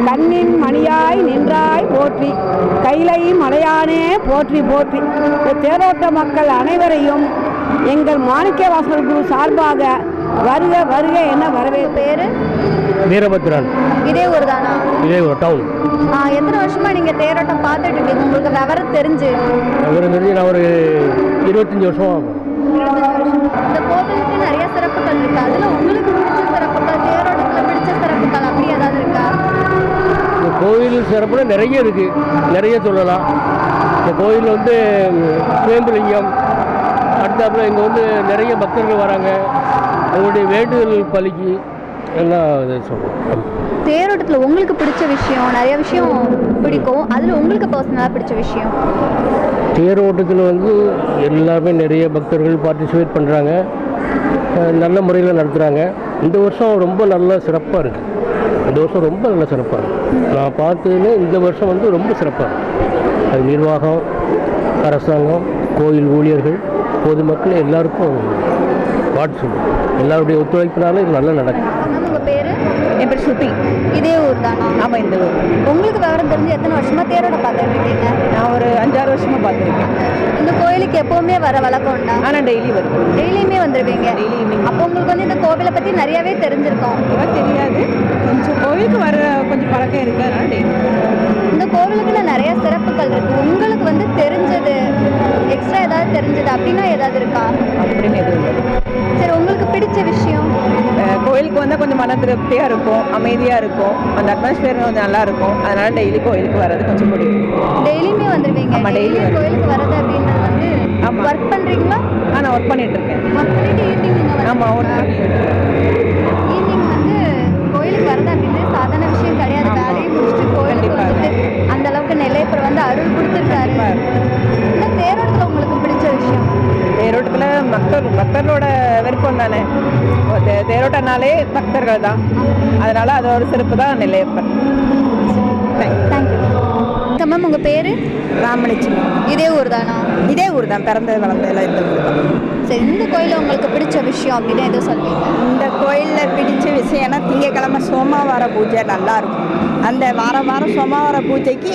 கண்ணின் மணியாய் நின்றாய் போற்றி, கைலை மலையானே போற்றி போற்றி. இந்த தேரோட்ட மக்கள் அனைவரையும் எங்கள் மாணிக்கவாசகர் குரு சார்பாக வருக வருக என்ன வரவே.
பேரு
வீரபத்ரன்.
இதே ஊர் தானா?
இதே ஒரு டவுன்.
எத்தனை வருஷமா நீங்க தேரோட்டம் பார்த்துட்டு இருக்கீங்க? உங்களுக்கு விவரம் தெரிஞ்சு?
நான் ஒரு 25 வருஷம் ஆகும்.
இந்த கோவிலுக்கு நிறைய சிறப்புகள் இருக்கு. அதுல உங்களுக்கு பிடிச்ச சிறப்புகள், தேரோட்டத்துல பிடிச்ச சிறப்புகள் அப்படி ஏதாவது இருக்கா?
இந்த கோவில் சிறப்புல நிறைய இருக்கு, நிறைய சொல்லலாம். இந்த கோயில் வந்து சுயம்புலிங்கம். அடுத்தாப்புல இங்கே வந்து நிறைய பக்தர்கள் வராங்க, அவங்களுடைய வேண்டுதல் பலிக்கு எல்லாம் இதை சொல்லுவோம்.
தேரோட்டத்தில் உங்களுக்கு பிடிச்ச விஷயம், நிறைய விஷயம் பிடிக்கும், அதில் உங்களுக்கு பர்சனலாக பிடிச்ச விஷயம்?
தேரோட்டத்தில் வந்து எல்லாருமே நிறைய பக்தர்கள் பார்ட்டிசிபேட் பண்ணுறாங்க, நல்ல முறையில் நடத்துகிறாங்க. இந்த வருஷம் ரொம்ப நல்ல சிறப்பாக இருக்குது. இந்த வருஷம் ரொம்ப நல்ல சிறப்பாக இருக்குது. நான் பார்த்ததுல இந்த வருஷம் வந்து ரொம்ப சிறப்பாக இருக்குது. அது நிர்வாகம், அரசாங்கம், கோயில் ஊழியர்கள், பொதுமக்கள் எல்லாருக்கும் வாழ்த்து. எல்லாருடைய ஒத்துழைப்பினால இது நல்லா நடக்கும்.
உங்கள் பேர்?
என் பேர் ஸ்ருதி.
இதே ஊர் தானா?
ஆமாம், இந்த ஊர்.
உங்களுக்கு விவரம் தெரிஞ்சு எத்தனை வருஷமா தேரோட்டம் பார்த்துட்டு இருக்கீங்க?
நான் ஒரு 5-6 வருஷமாக பார்த்துருக்கேன்.
இந்த கோயிலுக்கு எப்பவுமே வர வழக்கம் உண்டா?
ஆனால் டெய்லி வருவேன்.
டெய்லியுமே வந்துடுவீங்க?
Daily evening.
அப்போ உங்களுக்கு வந்து இந்த கோவிலை பற்றி நிறையவே தெரிஞ்சிருக்கும்.
தெரியாது, கொஞ்சம் கோயிலுக்கு வர கொஞ்சம் பழக்கம் இருக்குது, அதனால் டெய்லி.
இந்த கோவிலுக்குள்ள நிறைய சிறப்புகள் இருக்கு. உங்களுக்கு வந்து தெரிஞ்சது, எக்ஸ்ட்ரா ஏதாவது தெரிஞ்சது அப்படின்னா ஏதாவது இருக்கா?
அப்படின்னு எதுவும் இல்லை.
சரி, உங்களுக்கு பிடிச்ச விஷயம்?
கோயிலுக்கு வந்தால் கொஞ்சம் மன திருப்தியாக இருக்கும், அமைதியாக இருக்கும், அந்த அட்மாஸ்பியர் கொஞ்சம் நல்லா இருக்கும். அதனால் டெய்லி கோயிலுக்கு வர்றது கொஞ்சம் பிடிக்கும்.
டெய்லியுமே வந்துடுவீங்க?
ஆமாம், டெய்லி
கோயிலுக்கு வர்றது அப்படின்றது வந்து
ஆமாம்.
ஒர்க் பண்றீங்களா?
நான் ஒர்க் பண்ணிட்டு இருக்கேன்.
ஒர்க் பண்ணிட்டு ஈவினிங்
ஆமாம், ஒர்க் பண்ணிட்டு
ஈவினிங் வந்து கோயிலுக்கு வரது அப்படின்றது சாதாரண விஷயம் கிடையாது.
ஆமா.
வேலையை முடிச்சுட்டு கோயிலுக்கு
கண்டிப்பா.
வந்துட்டு அந்த அளவுக்கு நெல்லையப்பர் வந்து அருள் கொடுத்துருக்காரு. இந்த தேரோட்டத்துல உங்களுக்கு பிடிச்ச விஷயம்?
தேரோட்டத்தில் பக்தர்களோட விருப்பம் தானே. தேரோட்டனாலே பக்தர்கள் தான், அதனால அது ஒரு சிறப்பு தான் நெல்லையப்பர்.
தேங்க்யூ. மேம் உங்க பேரு?
ராமலட்சுமி.
இதே ஊர் தானா?
இதே ஊர் தான், பிறந்தது வளர்ந்ததெல்லாம் இந்த ஊர் தான்.
சரி, இந்த கோயிலில் உங்களுக்கு பிடிச்ச விஷயம் அப்படின்னு எதுவும் சொல்லுவீங்க?
இந்த கோயிலில் பிடிச்ச விஷயம்னா திங்கக்கிழமை சோமவார பூஜை நல்லா இருக்கும். அந்த வாரம் சோமவார பூஜைக்கு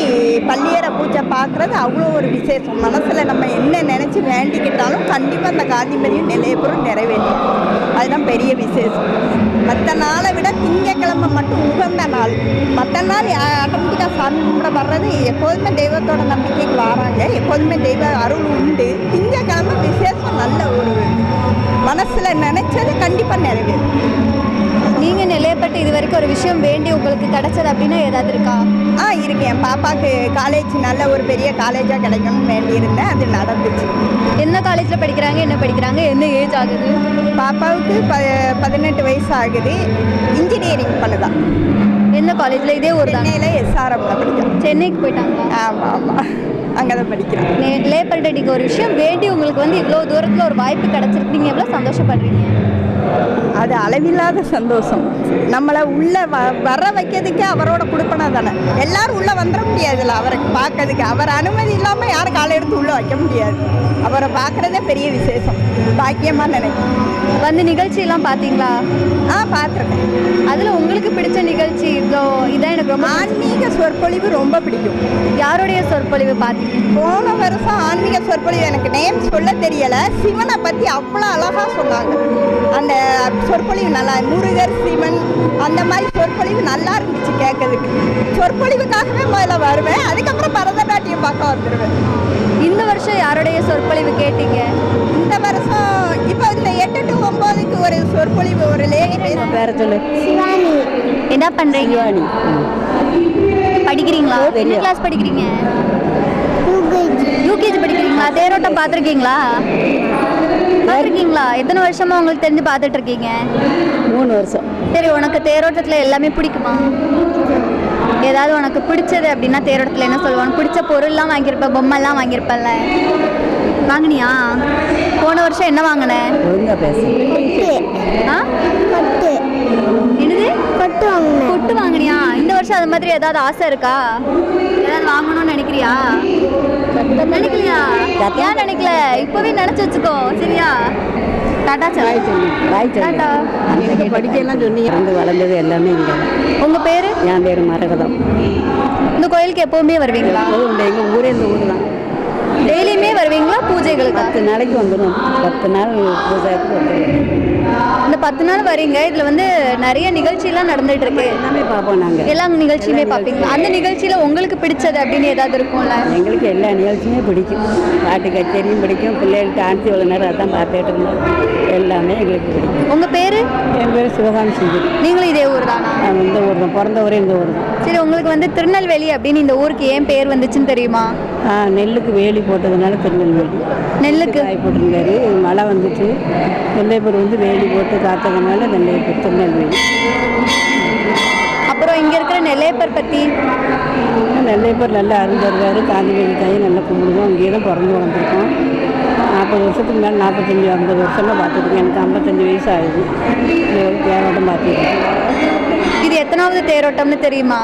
பள்ளியற பூஜை பார்க்குறது அவ்வளோ ஒரு விசேஷம். மனசில் நம்ம என்ன நினச்சி வேண்டிக்கிட்டாலும் கண்டிப்பாக அந்த காந்திமதியும் நெல்லையப்பரும் நிறைவேற்றும். அதுதான் பெரிய விசேஷம். மற்ற நாளை விட திங்கக்கிழமை மட்டும் உகந்த நாள். மற்ற நாள் ஆட்டோமேட்டிக்காக சாமி கும்பிட வர்றது எப்போதுமே தெய்வத்தோட நம்பிக்கைக்கு வராங்க, எப்போதுமே தெய்வ அருள் உண்டு. திங்கக்கிழமை விசேஷம், நல்ல ஒரு மனசில் நினச்சது கண்டிப்பாக நிறைவேறும்.
நீங்க நெல்லையப்பட்டு இது வரைக்கும் ஒரு விஷயம் வேண்டி உங்களுக்கு கிடைச்சது அப்படின்னா ஏதாவது இருக்கா?
இருக்கேன். என் பாப்பாவுக்கு காலேஜ் நல்ல ஒரு பெரிய காலேஜாக கிடைக்கணும்னு வேண்டியிருந்தேன், அது நடந்துச்சு.
என்ன காலேஜில் படிக்கிறாங்க, என்ன படிக்கிறாங்க, என்ன ஏஜ் ஆகுது?
பாப்பாவுக்கு 18 வயசு ஆகுது. இன்ஜினியரிங் பண்ணுதான்.
என்ன காலேஜில்? இதே ஊர் தான்.
சென்னையில் SRMல படிக்கிறேன்.
சென்னைக்கு போயிட்டாங்க.
ஆமாம், அங்கே தான் படிக்கிறேன்.
நெல்லையப்பட்டு நீங்கள் ஒரு விஷயம் வேண்டி உங்களுக்கு வந்து இவ்வளோ தூரத்தில் ஒரு வாய்ப்பு கிடைச்சிருக்கு, நீங்கள் எவ்வளோ சந்தோஷப்படுறீங்க?
அது அளவில்லாத சந்தோஷம். நம்மளை உள்ளே வர வைக்கிறதுக்கே அவரோட கொடுப்பனா தானே. எல்லாரும் உள்ளே வந்துட முடியாதுல்ல அவருக்கு பார்க்கறதுக்கு. அவர் அனுமதி இல்லாமல் யாரும் காலை எடுத்து உள்ளே வைக்க முடியாது. அவரை பார்க்குறதே பெரிய விசேஷம், பாக்கியமாக நினைக்கிறேன்.
வந்து நிகழ்ச்சியெல்லாம் பார்த்தீங்களா?
பார்த்துருக்கேன்.
அதில் உங்களுக்கு பிடிச்ச நிகழ்ச்சி இதான் எனக்கு ரொம்ப
ஆன்மீக சொற்பொழிவு ரொம்ப பிடிக்கும்.
யாருடைய சொற்பொழிவு பார்த்தீங்க?
போன வருஷம் ஆன்மீக சொற்பொழிவு, எனக்கு நேம் சொல்ல தெரியலை, சிவனை பற்றி அவ்வளோ அழகாக சொன்னாங்க. அந்த சொற்பொழிவு நல்லா, முருகர் சிவன் அந்த மாதிரி சொற்பொழிவு நல்லா இருந்துச்சு கேட்கறதுக்கு. சொற்பொழிவுக்காகவே முதல்ல வருவேன், அதுக்கப்புறம் பரதநாட்டியம் பார்க்க வந்துடுவேன்.
இந்த வருஷம் யாருடைய சொற்பொழிவு கேட்டீங்க?
இந்த வருஷம் இப்போ இந்த 8 to 9க்கு ஒரு சொற்பொழிவு, ஒரு லேடி
பேர சொல்லு. சிவானி.
என்ன பண்ணுறீங்க? படிக்கிறீங்களா? என்ன கிளாஸ் படிக்கிறீங்க? யூகேஜி படிக்கிறீங்களா? தேரோட்டம் பார்த்துருக்கீங்களா? எத்தனை வருஷமா உங்களுக்கு தெரிஞ்சு பார்த்துட்டு இருக்கீங்க?
3 வருஷம்.
சரி, உனக்கு தேரோட்டத்தில் எல்லாமே பிடிக்குமா? ஏதாவது உனக்கு பிடிச்சது அப்படின்னா தேரோட்டத்தில் என்ன சொல்லுவாங்க? பிடிச்ச பொருள்லாம் வாங்கியிருப்ப, பொம்மைலாம் வாங்கியிருப்பல்ல, வாங்கினியா? போன வருஷம் என்ன வாங்கினேன்?
ஒழுங்கா பேசு.
என்னது? கொட்டு வாங்கினியா? இந்த வருஷம் அது மாதிரி ஏதாவது ஆசை இருக்கா? ஏதாவது வாங்கணும்னு நினைக்கிறியா? நினைக்கலையா? ஏன் நினைக்கல? இப்பவே நினைச்சு வச்சுக்கோ, சரியா? டாடா டாடா.
எனக்கு படிக்கலாம் சொன்னீங்க. இருந்து வளர்ந்தது எல்லாமே இங்கே.
உங்க பேரு?
என் பேர் மரகதம்.
இந்த கோயிலுக்கு எப்பவுமே வருவீங்களா?
எங்கள் ஊரே இந்த ஊர் தான்.
டெய்லியுமே வருவீங்களா பூஜைகளுக்கு?
10 நாளைக்கு வந்துடும். 10 நாள் பூஜைக்கு வந்துடும்.
இந்த 10 நாள் வரீங்க, இதுல வந்து நிறைய நிகழ்ச்சியெல்லாம் நடந்துட்டு இருக்கு.
எல்லாமே பார்ப்போம் நாங்கள்.
எல்லா நிகழ்ச்சியுமே பார்ப்பீங்களா? அந்த நிகழ்ச்சியில உங்களுக்கு பிடிச்சது அப்படின்னு ஏதாவது இருக்கும்ல?
எங்களுக்கு எல்லா நிகழ்ச்சியுமே பிடிக்கும். பாட்டு கச்சேரியும் பிடிக்கும். பிள்ளைகள் டான்ஸ் இவ்வளோ நேரம் அதான் பார்த்துட்டு இருந்தோம். எல்லாமே எங்களுக்கு பிடிக்கும்.
உங்க பேரு?
என் பேர் சிவகாமி சுந்தரி.
நீங்களும் இதே ஊர் தானா?
இந்த ஊர் தான், பிறந்த ஊரே இந்த ஊர் தான்.
சரி, உங்களுக்கு வந்து திருநெல்வேலி அப்படின்னு இந்த ஊருக்கு ஏன் பேர் வந்துச்சுன்னு தெரியுமா?
நெல்லுக்கு வேலி போட்டதுனால திருநெல்வேலி.
நெல்லுக்கு
காய் போட்டிருந்தாரு, மழை வந்துட்டு நெல்லைப்பூர் வந்து வேலி போட்டு காத்ததுனால நெல்லைப்பூர் திருநெல்வேலி.
அப்புறம் இங்க இருக்கிற நெல்லையப்பர் பத்தி?
நெல்லைப்பூர் நல்லா அருந்தருவார். காந்திமதி தாயை நல்லா கும்பிடுவோம். அங்கேயே தான் பிறந்து வளர்ந்துருக்கோம். 40 வருஷத்துக்கு மேலே 45-50 வருஷமாக பார்த்துருக்கேன். எனக்கு 55 வயசு ஆகுது. தேரோட்டம் பார்த்துருக்கேன்.
இது எத்தனாவது தேரோட்டம்னு தெரியுமா?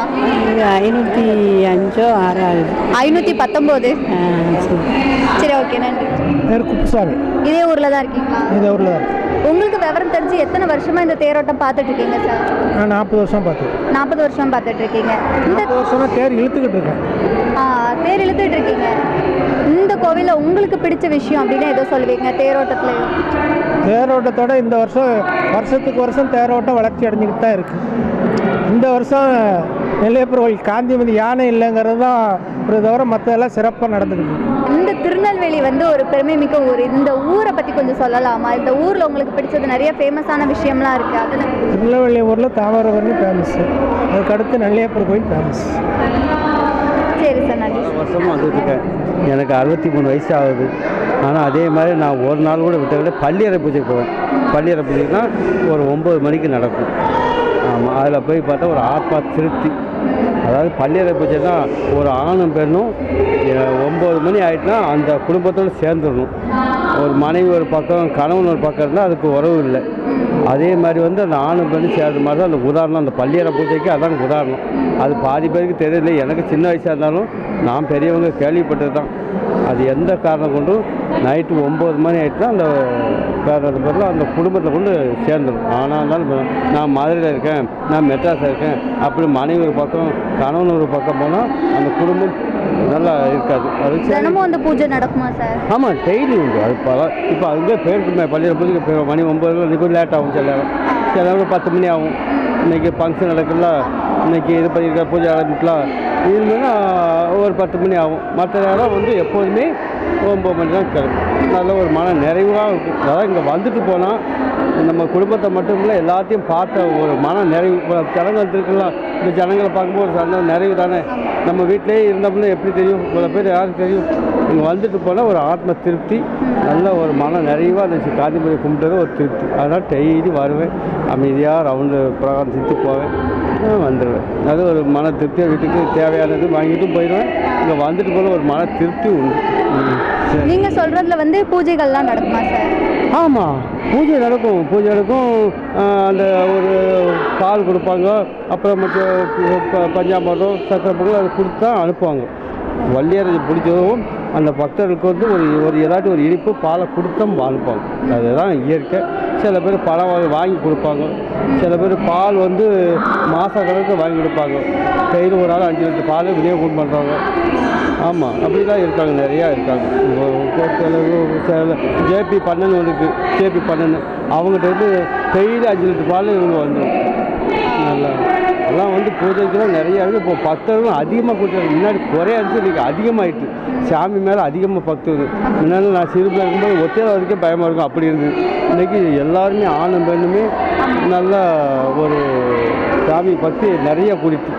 இது 505 6 ஆகுது.
519.
சரி.
சரி, ஓகே, நன்றி.
பேர் குப்புசாமி.
இதே ஊர்ல தான் இருக்கீங்களா?
இந்த ஊரில் தான்.
உங்களுக்கு விவரம் தெரிஞ்சு எத்தனை வருஷமா இந்த தேரோட்டம் பார்த்துட்டு இருக்கீங்க சார்?
நான் 40 வருஷம் பார்த்தேன்.
40 வருஷம் பார்த்துட்டு இருக்கீங்க. இந்த
40 வருஷமாக தேர் இழுத்துக்கிட்டு இருக்கேன்.
தேர் இழுத்துட்டு இருக்கீங்க. இந்த கோவிலில் உங்களுக்கு பிடிச்ச விஷயம் அப்படின்னு ஏதோ சொல்லுவீங்க தேரோட்டத்தில்?
தேரோட்டத்தோட இந்த வருஷத்துக்கு வருஷம் தேரோட்டம் வளர்ச்சி அடைஞ்சிக்கிட்டு தான் இருக்குது. இந்த வருஷம் நெல்லையப்பர் கோயில் காந்திமதி யானை இல்லைங்கிறது தான் ஒரு தவிர மற்றதெல்லாம் சிறப்பாக நடந்துக்குது.
இந்த திருநெல்வேலி வந்து ஒரு பெருமை மிக்க ஊர். இந்த ஊரை பற்றி கொஞ்சம் சொல்லலாமா? இந்த ஊரில் உங்களுக்கு பிடிச்சது நிறைய ஃபேமஸான விஷயம்லாம் இருக்குது. அதில்
திருநெல்வேலி ஊரில் தாமிரபரணி ஃபேமஸ்ஸு, அதுக்கடுத்து நெல்லையப்பர் கோயில் ஃபேமஸ்.
சரி சார், நன்றி
பல
சார்.
வருஷமாக வந்துட்டு இருக்கேன். எனக்கு 63 வயசு ஆகுது. ஆனால் அதே மாதிரி நான் ஒரு நாள் கூட விட்ட பள்ளியறை பூஜைக்கு போவேன். பள்ளியறை பூஜைக்குனா ஒரு 9 மணிக்கு நடக்கும். ஆமாம், அதில் போய் பார்த்தா ஒரு ஆத்மா திருப்தி. அதாவது பள்ளியறை பூஜை தான் ஒரு ஆணும் பெண்ணும் 9 மணி ஆகிட்டுனா அந்த குடும்பத்தோடு சேர்ந்துடணும். ஒரு மனைவி ஒரு பக்கம், கணவன் ஒரு பக்கம் இருந்தால் அதுக்கு உறவு இல்லை. அதே மாதிரி வந்து அந்த ஆணும் பெண்ணும் சேர்ந்த மாதிரி தான் அந்த உதாரணம். அந்த பள்ளியறை பூஜைக்கு அதான் உதாரணம். அது பாதி பேருக்கு தெரியல. எனக்கு சின்ன வயசாக இருந்தாலும் நான் பெரியவங்க கேள்விப்பட்டது தான். அது எந்த காரணம் கொண்டும் நைட்டு 9 மணி ஆகிட்டுனா அந்த பேரில் அந்த குடும்பத்தில் கொண்டு சேர்ந்துடும். ஆனால் இருந்தாலும் நான் மதுரையில் இருக்கேன், நான் மெட்ராஸில் இருக்கேன், அப்படி மனைவி ஒரு பக்கம், கணவன் ஒரு பக்கம் போனால் அந்த குடும்பம் நல்லா இருக்காது. அது
தினமும் அந்த பூஜை நடக்குமா சார்?
ஆமாம், டெய்லி உண்டு. அது இப்போ அதுவே போயிருக்குமே பள்ளியில் பூஜைக்கு போய் மணி 9 இன்றைக்கி லேட் ஆகும். சில நேரம் 10 மணி ஆகும். இன்றைக்கி ஃபங்க்ஷன் நடக்குல்ல, இன்றைக்கி இது பண்ணியிருக்க பூஜை ஆரம்பிக்கலாம், இதுமாதிரி ஒரு 10 மணி ஆகும். மற்ற நேரம் வந்து எப்போதுமே 9 மணி தான் கிளம்பும். நல்ல ஒரு மன நிறைவாக இருக்கும். அதாவது இங்கே வந்துட்டு போனால் நம்ம குடும்பத்தை மட்டும் இல்லை, எல்லாத்தையும் பார்த்த ஒரு மன நிறைவு. ஜனங்கள் இருக்குல்ல, இந்த ஜனங்களை பார்க்கும்போது ஒரு சந்தோஷம், நிறைவு தானே. நம்ம வீட்டிலேயே இருந்தோம்னா எப்படி தெரியும், இவ்வளோ பேர் யாருக்கு தெரியும். இங்கே வந்துட்டு போனால் ஒரு ஆத்ம திருப்தி, நல்ல ஒரு மன நிறைவாக இருந்துச்சு. காந்திமதி கும்பிட்டது ஒரு திருப்தி. அதனால் டெய்லி வருவேன், அமைதியாக ரவுண்டு பிரகாரம் சுற்றி போவேன், வந்துடுவேன். அது ஒரு மன திருப்தியாக வீட்டுக்கு தேவையானது வாங்கிட்டும் போயிடுவேன். இங்கே வந்துட்டு போல ஒரு மன திருப்தி உண்டு.
நீங்க சொல்றதுல வந்து பூஜைகள்லாம் நடக்குமா சார்?
ஆமாம், பூஜை நடக்கும். பூஜை நடக்கும். அந்த ஒரு பால் கொடுப்பாங்க, அப்புறம் மற்ற பஞ்சாமிர்தம், சக்கரை பொங்கல் அதை கொடுத்து தான் அனுப்புவாங்க. வள்ளியரை பிடிச்சதும் அந்த பக்தர்களுக்கு வந்து ஒரு ஏதாச்சும் ஒரு இனிப்பு பாலை கொடுத்தும் அனுப்புவாங்க. அதுதான் இயற்கை. சில பேர் பழம் வாங்கி கொடுப்பாங்க, சில பேர் பால் வந்து மாத கணக்கு வாங்கி கொடுப்பாங்க. கையில் ஒரு ஆள் 5 லிட்டர் பால் விநியோகம் பண்ணுறாங்க. ஆமாம், அப்படி தான் இருக்காங்க, நிறையா இருக்காங்க. ஜேபி பண்ணன்னு இருக்குது, ஜேபி பண்ணன்னு அவங்ககிட்ட வந்து டெய்லி 5 லிட்டர் பால் இவங்க வந்துடும். நல்லா எல்லாம் வந்து பூஜைக்கெல்லாம் நிறையா இருக்குது. இப்போ பக்தர்களும் அதிகமாக கூட்டம். முன்னாடி குறையா இருந்துச்சு, இன்றைக்கி அதிகமாகிட்டு. சாமி மேலே அதிகமாக பக்தர்கள். முன்னாடி நான் சிறுபில் இருக்கும்போது ஒத்தையில் வரைக்கும் பயமாக இருக்கும், அப்படி இருந்தது. இன்றைக்கி எல்லாருமே ஆணும் பெண்ணுமே நல்லா ஒரு சாமி பற்றி நிறைய கூடிட்டு